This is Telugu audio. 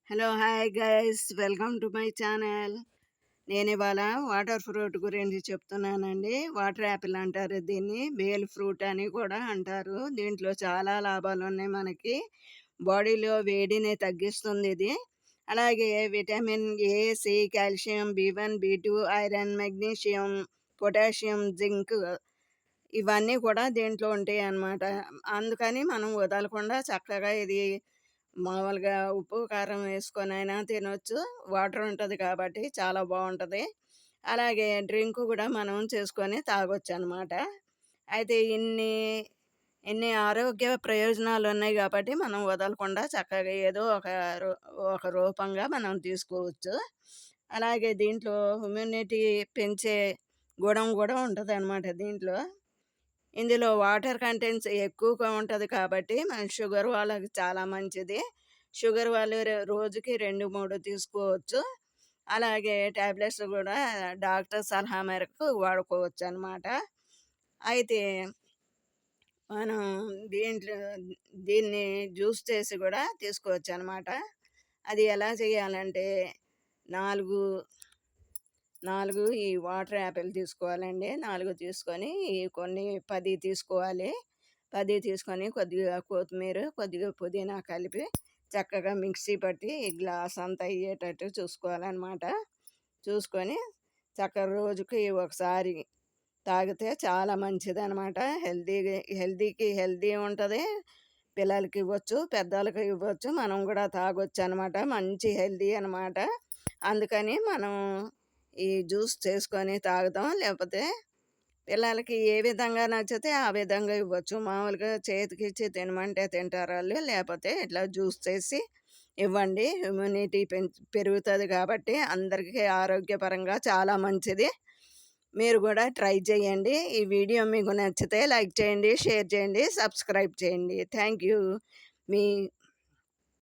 Hello hi guys welcome to my channel. నేను ఇవాళ వాటర్ ఫ్రూట్ గురించి చెప్తున్నానండి. వాటర్ యాపిల్ అంటారు దీన్ని, బేల్ ఫ్రూట్ అని కూడా అంటారు. దీంట్లో చాలా లాభాలు ఉన్నాయి. మనకి బాడీలో వేడిని తగ్గిస్తుంది ఇది. అలాగే vitamin A, C, calcium, B1, B2, iron, magnesium, potassium, zinc ఇవన్నీ కూడా దీంట్లో ఉంటాయి అన్నమాట. అందుకని మనం వదలకుండా చక్కగా ఇది మామూలుగా ఉప్పు కారం వేసుకొనైనా తినొచ్చు. వాటర్ ఉంటుంది కాబట్టి చాలా బాగుంటుంది. అలాగే డ్రింక్ కూడా మనం చేసుకొని తాగొచ్చు అనమాట. అయితే ఇన్ని ఆరోగ్య ప్రయోజనాలు ఉన్నాయి కాబట్టి మనం వదలకుండా చక్కగా ఏదో ఒక రూపంగా మనం తీసుకోవచ్చు. అలాగే దీంట్లో ఇమ్యూనిటీ పెంచే గుణం కూడా ఉంటుంది అనమాట దీంట్లో. ఇందులో వాటర్ కంటెంట్స్ ఎక్కువగా ఉంటుంది కాబట్టి మన షుగర్ వాళ్ళకి చాలా మంచిది. షుగర్ వాళ్ళు రోజుకి 2, 3 తీసుకోవచ్చు. అలాగే టాబ్లెట్స్ కూడా డాక్టర్ సలహా మేరకు వాడుకోవచ్చు అనమాట. అయితే మనం దీంట్లో దీన్ని జ్యూస్ చేసి కూడా తీసుకోవచ్చు అనమాట. అది ఎలా చేయాలంటే 4 4 ఈ వాటర్ యాపిల్ తీసుకోవాలండి. 4 తీసుకొని కొన్ని 10 తీసుకోవాలి. 10 తీసుకొని కొద్దిగా కొత్తిమీర, కొద్దిగా పుదీనా కలిపి చక్కగా మిక్సీ పట్టి ఈ గ్లాస్ అంతా అయ్యేటట్టు చూసుకోవాలన్నమాట. చూసుకొని చక్కగా రోజుకి ఒకసారి తాగితే చాలా మంచిదనమాట. హెల్దీకి హెల్దీ ఉంటుంది. పిల్లలకి ఇవ్వచ్చు, పెద్దలకి ఇవ్వచ్చు, మనం కూడా తాగొచ్చు అనమాట. మంచి హెల్దీ అనమాట. అందుకని మనం ఈ జ్యూస్ చేసుకొని తాగుదాం. లేకపోతే పిల్లలకి ఏ విధంగా నచ్చితే ఆ విధంగా ఇవ్వచ్చు. మామూలుగా చేతికి ఇచ్చి తినమంటే తింటారు వాళ్ళు. లేకపోతే ఇట్లా జ్యూస్ చేసి ఇవ్వండి. ఇమ్యూనిటీ పెరుగుతుంది కాబట్టి అందరికీ ఆరోగ్యపరంగా చాలా మంచిది. మీరు కూడా ట్రై చేయండి. ఈ వీడియో మీకు నచ్చితే లైక్ చేయండి, షేర్ చేయండి, సబ్స్క్రైబ్ చేయండి. Thank you. మీ